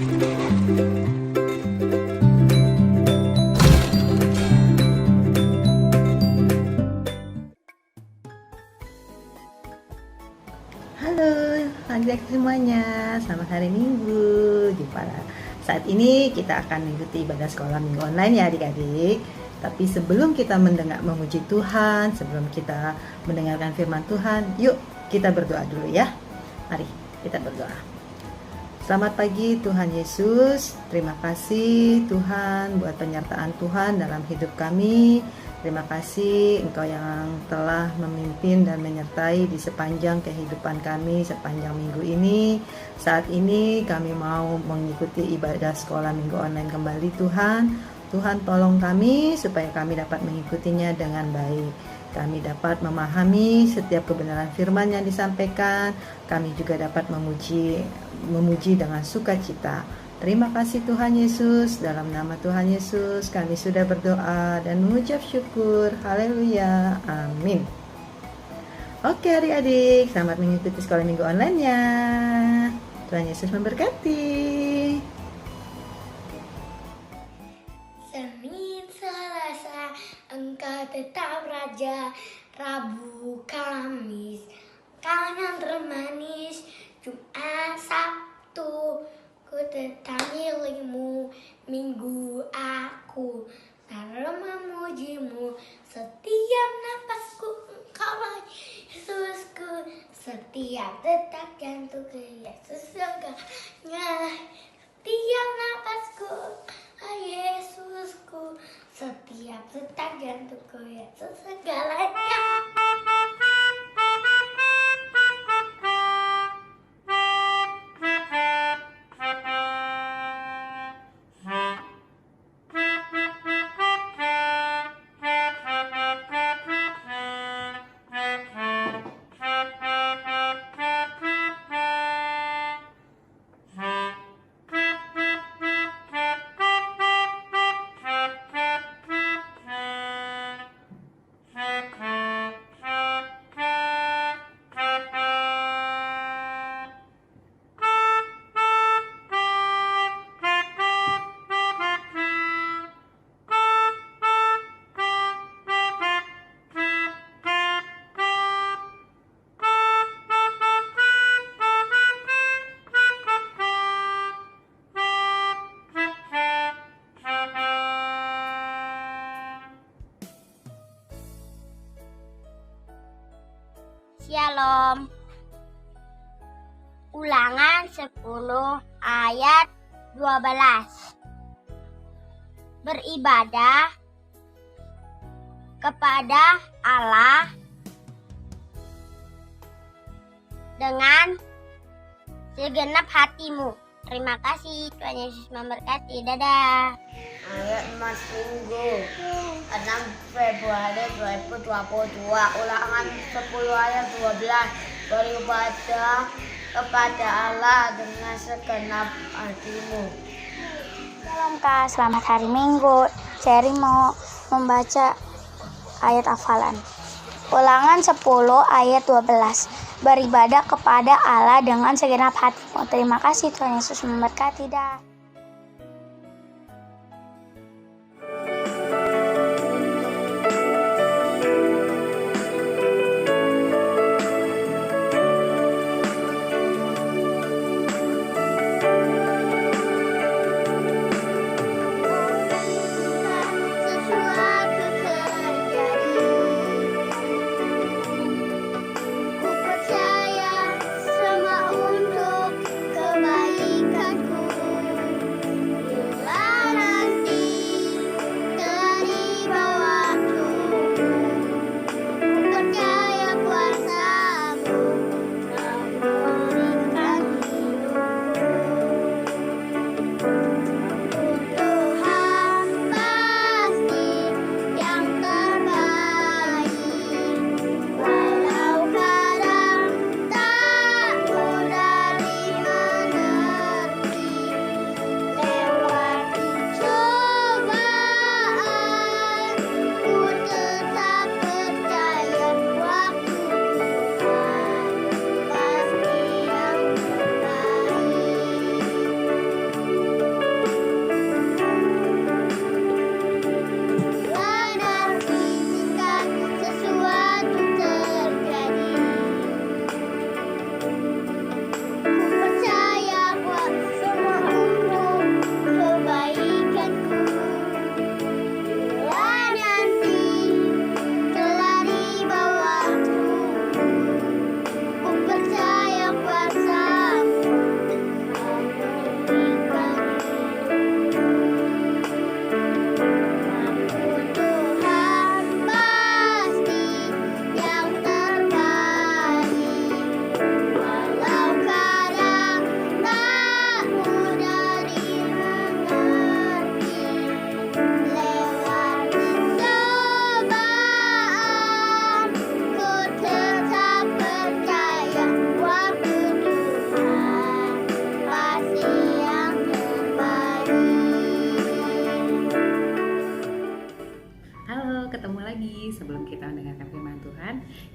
Halo adik-adik semuanya, selamat hari Minggu. Saat ini kita akan mengikuti ibadah sekolah minggu online ya adik-adik. Tapi sebelum kita memuji Tuhan, sebelum kita mendengarkan firman Tuhan, yuk kita berdoa dulu ya. Mari kita berdoa. Selamat pagi Tuhan Yesus. Terima kasih Tuhan buat penyertaan Tuhan dalam hidup kami. Terima kasih Engkau yang telah memimpin dan menyertai di sepanjang kehidupan kami sepanjang minggu ini. Saat ini kami mau mengikuti ibadah sekolah minggu online kembali Tuhan. Tuhan tolong kami supaya kami dapat mengikutinya dengan baik. Kami dapat memahami setiap kebenaran firman yang disampaikan. Kami juga dapat memuji dengan sukacita. Terima kasih Tuhan Yesus. Dalam nama Tuhan Yesus kami sudah berdoa dan mengucap syukur. Haleluya. Amin. Oke adik-adik, selamat mengikuti sekolah minggu online-nya. Tuhan Yesus memberkati. Senin, Selasa, Engkau tetap Raja. Rabu, Kamis, Kau yang termanis. Jumat, Sabtu, ku tetap milikmu. Minggu aku selalu memujimu. Setiap napasku Engkaulah Yesusku. Setiap detak jantungku Yesus segalanya. Setiap napasku Yesusku. Setiap detak jantungku Yesus segalanya. Shalom. Ulangan 10 ayat 12. Beribadah kepada Allah dengan segenap hatimu. Terima kasih, Tuhan Yesus memberkati. Dadah. Ayat Mas Minggu 6 Februari 2022. Ulangan 10 ayat 12. Beribadah kepada Allah dengan segenap hatimu. Shalom Kak, selamat hari Minggu. Cherry mau membaca ayat hafalan. Ulangan 10 ayat 12. Beribadah kepada Allah dengan segenap hatimu. Terima kasih, Tuhan Yesus memberkati. Dah. Ku percaya semua untuk kebaikanku.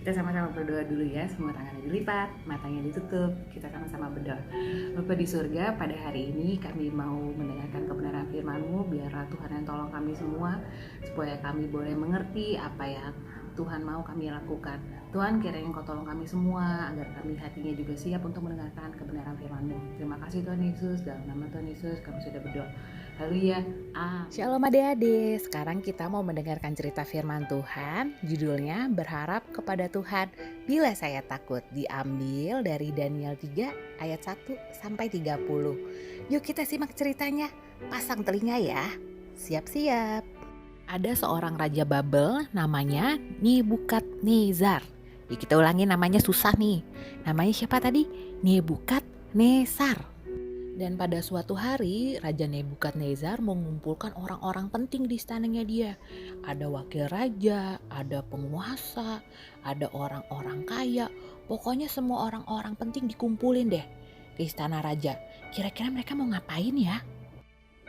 Kita sama-sama berdoa dulu ya, semua tangannya dilipat, matanya ditutup, kita sama-sama berdoa. Bapa di surga, pada hari ini kami mau mendengarkan kebenaran firman-Mu, biarlah Tuhan yang tolong kami semua, supaya kami boleh mengerti apa yang Tuhan mau kami lakukan. Tuhan, kiranya Engkau tolong kami semua, agar kami hatinya juga siap untuk mendengarkan kebenaran firman-Mu. Terima kasih Tuhan Yesus, dalam nama Tuhan Yesus kami sudah berdoa. Haleluya. Shalom adik-adik, sekarang kita mau mendengarkan cerita firman Tuhan, judulnya Berharap kepada Tuhan Bila Saya Takut, diambil dari Daniel 3 ayat 1 sampai 30. Yuk kita simak ceritanya, pasang telinga ya, siap-siap. Ada seorang raja Babel namanya Nebukadnezar. Ya kita ulangi, namanya susah nih. Namanya siapa tadi? Nebukadnezar. Dan pada suatu hari, Raja Nebukadnezar mengumpulkan orang-orang penting di istananya dia. Ada wakil raja, ada penguasa, ada orang-orang kaya. Pokoknya semua orang-orang penting dikumpulin deh ke istana raja. Kira-kira mereka mau ngapain ya?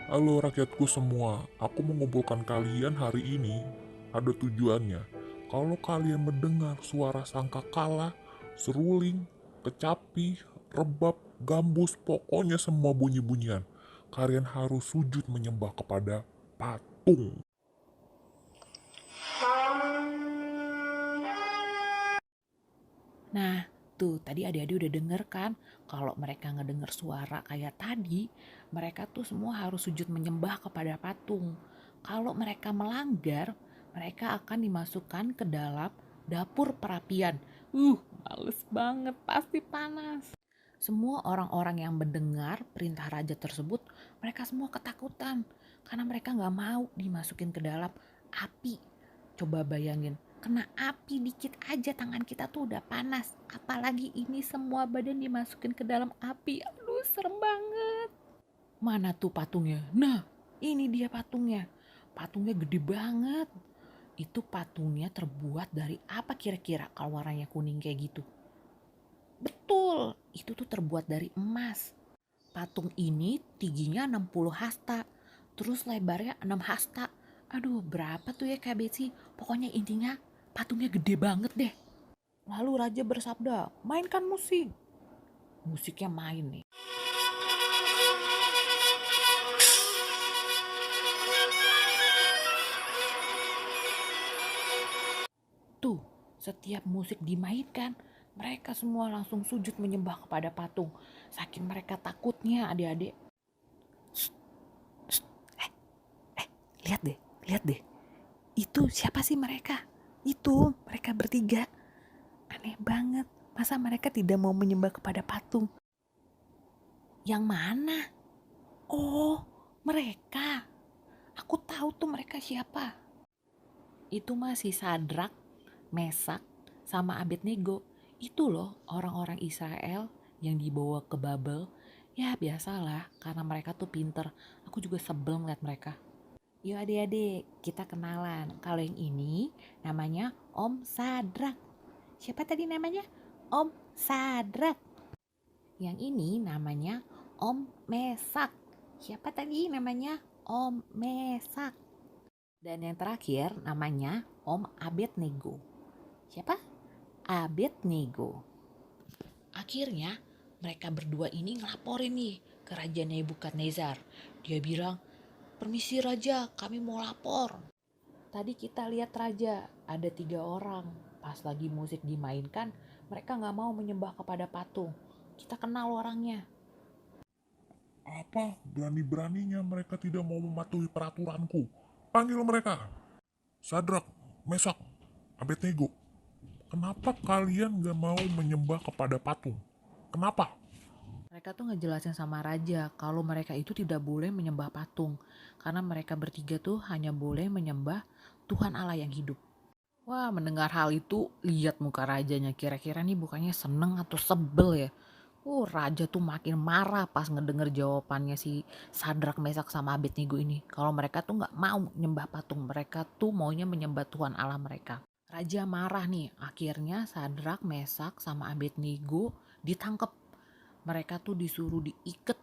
Halo rakyatku semua, aku mengumpulkan kalian hari ini ada tujuannya. Kalau kalian mendengar suara sangkakala, seruling, kecapi, rebab, gambus, pokoknya semua bunyi-bunyian, kalian harus sujud menyembah kepada patung. Nah, tuh tadi adik-adik udah denger kan, kalau mereka ngedenger suara kayak tadi, mereka tuh semua harus sujud menyembah kepada patung. Kalau mereka melanggar, mereka akan dimasukkan ke dalam dapur perapian. Males banget, pasti panas. Semua orang-orang yang mendengar perintah raja tersebut, mereka semua ketakutan karena mereka nggak mau dimasukin ke dalam api. Coba bayangin, kena api dikit aja tangan kita tuh udah panas, apalagi ini semua badan dimasukin ke dalam api. Aduh, serem banget. Mana tuh patungnya? Nah, ini dia patungnya. Patungnya gede banget. Itu patungnya terbuat dari apa kira-kira kalau warnanya kuning kayak gitu? Betul, itu tuh terbuat dari emas. Patung ini tingginya 60 hasta, terus lebarnya 6 hasta. Aduh, berapa tuh ya Kak Betsy? Pokoknya intinya patungnya gede banget deh. Lalu raja bersabda, mainkan musik. Musiknya main nih. Tuh, setiap musik dimainkan, mereka semua langsung sujud menyembah kepada patung. Saking mereka takutnya adik-adik. Lihat deh. Itu siapa sih mereka? Itu mereka bertiga. Aneh banget. Masa mereka tidak mau menyembah kepada patung? Yang mana? Oh, mereka. Aku tahu tuh mereka siapa. Itu masih Sadrak, Mesak, sama Abednego. Itu loh orang-orang Israel yang dibawa ke Babel. Ya biasalah, karena mereka tuh pinter. Aku juga sebel ngeliat mereka. Yuk adik-adik, kita kenalan. Kalau yang ini namanya Om Sadrak. Siapa tadi namanya? Om Sadrak. Yang ini namanya Om Mesak. Siapa tadi namanya? Om Mesak. Dan yang terakhir namanya Om Abednego. Siapa? Abednego. Akhirnya mereka berdua ini ngelaporin nih ke Raja Nebukadnezar. Dia bilang, "Permisi raja, kami mau lapor. Tadi kita lihat raja, ada 3 orang. Pas lagi musik dimainkan, mereka gak mau menyembah kepada patung. Kita kenal orangnya." Apa berani-beraninya mereka tidak mau mematuhi peraturanku? Panggil mereka. Sadrak, Mesak, Abednego. Kenapa kalian gak mau menyembah kepada patung? Kenapa? Mereka tuh ngejelasin sama raja kalau mereka itu tidak boleh menyembah patung. Karena mereka bertiga tuh hanya boleh menyembah Tuhan Allah yang hidup. Wah, mendengar hal itu, lihat muka rajanya. Kira-kira nih bukannya seneng atau sebel ya? Raja tuh makin marah pas ngedenger jawabannya si Sadrak, Mesak, sama Abednego ini. Kalau mereka tuh gak mau nyembah patung, mereka tuh maunya menyembah Tuhan Allah mereka. Raja marah nih, akhirnya Sadrak, Mesak, sama Abednego ditangkep. Mereka tuh disuruh diikat,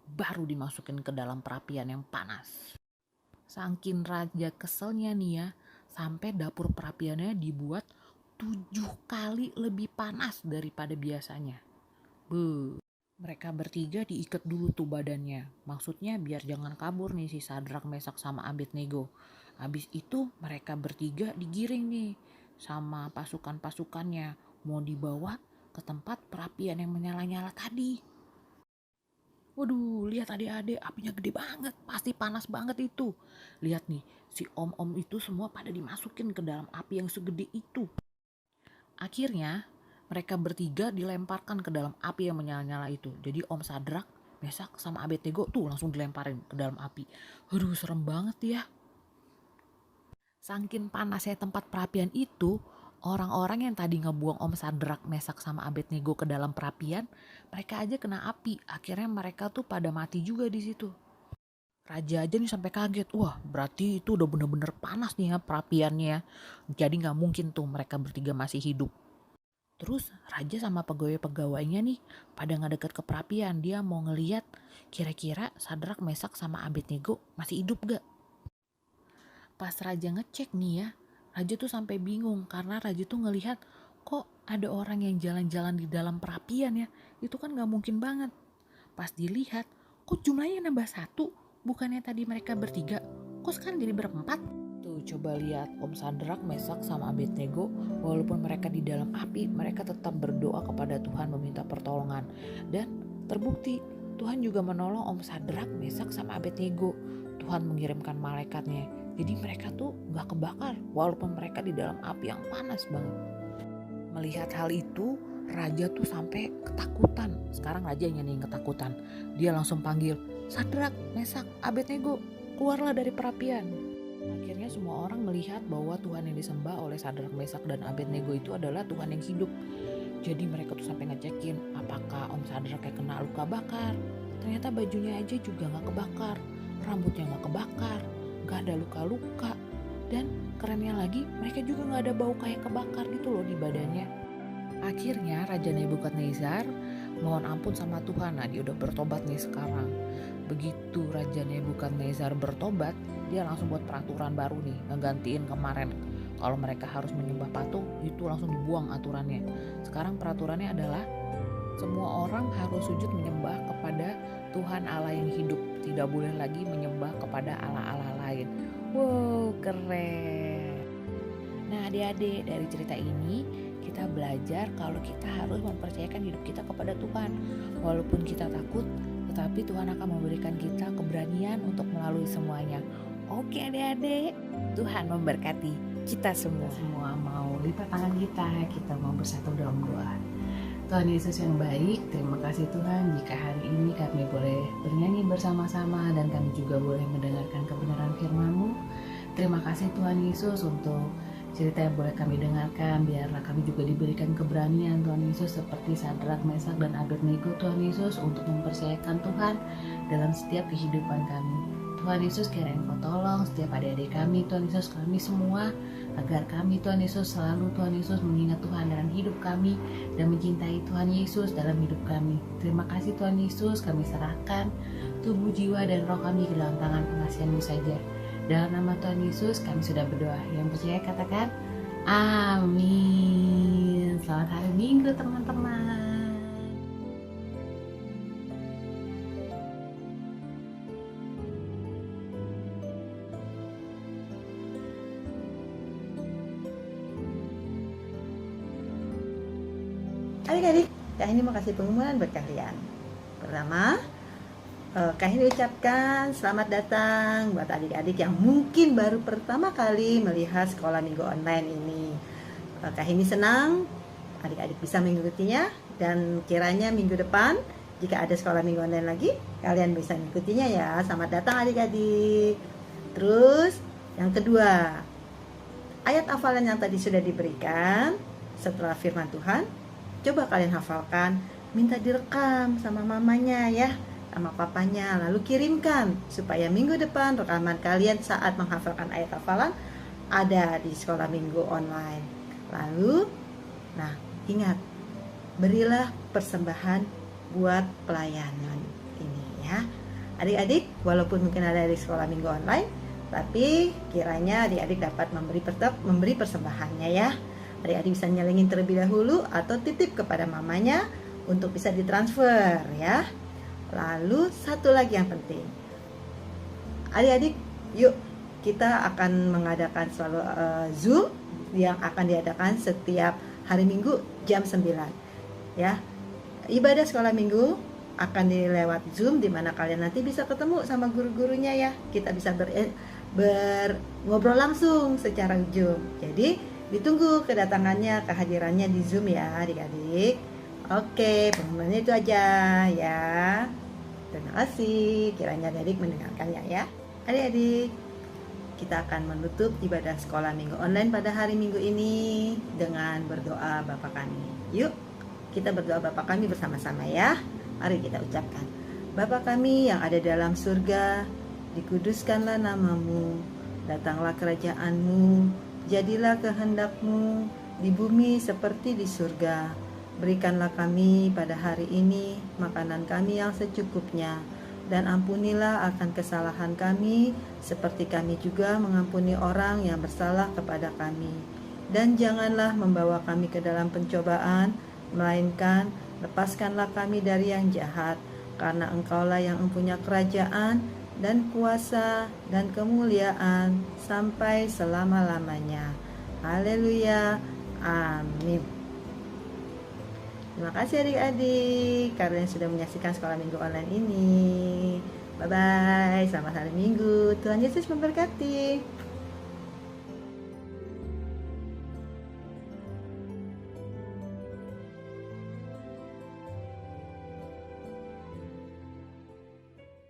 baru dimasukin ke dalam perapian yang panas. Saking raja keselnya nih ya, sampai dapur perapiannya dibuat 7 kali lebih panas daripada biasanya. Mereka bertiga diikat dulu tuh badannya. Maksudnya biar jangan kabur nih si Sadrak, Mesak sama Abednego. Habis itu mereka bertiga digiring nih sama pasukan-pasukannya. Mau dibawa ke tempat perapian yang menyala-nyala tadi. Waduh, lihat adik-adik, apinya gede banget. Pasti panas banget itu. Lihat nih, si om-om itu semua pada dimasukin ke dalam api yang segede itu. Akhirnya mereka bertiga dilemparkan ke dalam api yang menyala-nyala itu. Jadi Om Sadrak, Mesak sama Abednego tuh langsung dilemparin ke dalam api. Aduh, serem banget ya. Saking panasnya tempat perapian itu, orang-orang yang tadi ngebuang Om Sadrak, Mesak sama Abednego ke dalam perapian, mereka aja kena api. Akhirnya mereka tuh pada mati juga di situ. Raja aja nih sampai kaget. Wah, berarti itu udah bener-bener panas nih ya perapiannya. Jadi nggak mungkin tuh mereka bertiga masih hidup. Terus raja sama pegawai-pegawainya nih pada ngedeket ke perapian. Dia mau ngeliat kira-kira Sadrak, Mesak sama Abednego masih hidup gak. Pas raja ngecek nih ya, raja tuh sampai bingung karena raja tuh ngelihat kok ada orang yang jalan-jalan di dalam perapian ya. Itu kan gak mungkin banget. Pas dilihat, kok jumlahnya nambah 1? Bukannya tadi mereka bertiga, kok sekarang jadi berempat? Tuh coba lihat Om Sadrak, Mesak sama Abednego, walaupun mereka di dalam api, mereka tetap berdoa kepada Tuhan meminta pertolongan. Dan terbukti Tuhan juga menolong Om Sadrak, Mesak sama Abednego. Tuhan mengirimkan malaikatnya. Jadi mereka tuh gak kebakar walaupun mereka di dalam api yang panas banget. Melihat hal itu, raja tuh sampai ketakutan. Sekarang rajanya nih yang ketakutan. Dia langsung panggil, Sadrak, Mesak, Abednego, keluarlah dari perapian. Akhirnya semua orang melihat bahwa Tuhan yang disembah oleh Sadrak, Mesak, dan Abednego itu adalah Tuhan yang hidup. Jadi mereka tuh sampai ngecekin apakah Om Sadrak kayak kena luka bakar. Ternyata bajunya aja juga gak kebakar, rambutnya gak kebakar, gak ada luka-luka. Dan kerennya lagi, mereka juga gak ada bau kayak kebakar gitu loh di badannya. Akhirnya Raja Nebukadnezar mohon ampun sama Tuhan. Nah, dia udah bertobat nih sekarang. Begitu Raja Nebukadnezar bertobat, dia langsung buat peraturan baru nih, ngegantiin kemarin. Kalau mereka harus menyembah patung, itu langsung dibuang aturannya. Sekarang peraturannya adalah semua orang harus sujud menyembah kepada Tuhan Allah yang hidup. Tidak boleh lagi menyembah kepada Allah-Allah lain. Wow, keren. Nah, adik-adik, dari cerita ini kita belajar kalau kita harus mempercayakan hidup kita kepada Tuhan. Walaupun kita takut, tetapi Tuhan akan memberikan kita keberanian untuk melalui semuanya. Oke adik-adik, Tuhan memberkati kita semua. Semua mau lipat tangan kita mau bersatu dalam doa. Tuhan Yesus yang baik, terima kasih Tuhan jika hari ini kami boleh bernyanyi bersama-sama dan kami juga boleh mendengarkan kebenaran firman-Mu. Terima kasih Tuhan Yesus untuk cerita yang boleh kami dengarkan, biarlah kami juga diberikan keberanian Tuhan Yesus seperti Sadrak, Mesak, dan Abednego Tuhan Yesus untuk mempercayakan Tuhan dalam setiap kehidupan kami. Tuhan Yesus kiranya Engkau tolong setiap adik-adik kami Tuhan Yesus, kami semua, agar kami Tuhan Yesus selalu Tuhan Yesus mengingat Tuhan dalam hidup kami dan mencintai Tuhan Yesus dalam hidup kami. Terima kasih Tuhan Yesus, kami serahkan tubuh, jiwa, dan roh kami ke dalam tangan pengasihan-Mu saja. Dalam nama Tuhan Yesus kami sudah berdoa. Yang percaya katakan amin. Selamat hari Minggu teman-teman. Adik-adik, Kak ini mau kasih pengumuman buat kalian. Pertama, Kak ini ucapkan selamat datang buat adik-adik yang mungkin baru pertama kali melihat sekolah minggu online ini. Kak ini senang adik-adik bisa mengikutinya, dan kiranya minggu depan jika ada sekolah minggu online lagi, kalian bisa mengikutinya ya. Selamat datang adik-adik. Terus yang kedua, ayat hafalan yang tadi sudah diberikan setelah firman Tuhan, coba kalian hafalkan, minta direkam sama mamanya ya, sama papanya, lalu kirimkan supaya minggu depan rekaman kalian saat menghafalkan ayat hafalan ada di sekolah minggu online. Lalu, nah ingat, berilah persembahan buat pelayanan ini ya. Adik-adik, walaupun mungkin ada di sekolah minggu online, tapi kiranya adik-adik dapat memberi persembahannya ya. Adik-adik bisa nyelengin terlebih dahulu atau titip kepada mamanya untuk bisa ditransfer ya. Lalu satu lagi yang penting, adik-adik yuk kita akan mengadakan selalu Zoom yang akan diadakan setiap hari Minggu jam 9 ya. Ibadah sekolah minggu akan dilewat Zoom, di mana kalian nanti bisa ketemu sama guru-gurunya ya. Kita bisa ngobrol langsung secara Zoom. Jadi ditunggu kedatangannya, kehadirannya di Zoom ya adik-adik. Oke, pengumumannya itu aja ya. Terima kasih kiranya adik-adik mendengarkannya ya. Adik-adik, kita akan menutup ibadah sekolah minggu online pada hari Minggu ini dengan berdoa Bapa kami. Yuk, kita berdoa Bapa kami bersama-sama ya. Mari kita ucapkan. Bapa kami yang ada dalam surga, dikuduskanlah namamu, datanglah kerajaanmu, jadilah kehendakmu di bumi seperti di surga. Berikanlah kami pada hari ini makanan kami yang secukupnya, dan ampunilah akan kesalahan kami, seperti kami juga mengampuni orang yang bersalah kepada kami. Dan janganlah membawa kami ke dalam pencobaan, melainkan lepaskanlah kami dari yang jahat, karena Engkaulah yang mempunyai kerajaan dan kuasa dan kemuliaan sampai selama-lamanya. Haleluya. Amin. Terima kasih adik-adik karena sudah menyaksikan sekolah minggu online ini. Bye-bye, selamat hari Minggu. Tuhan Yesus memberkati.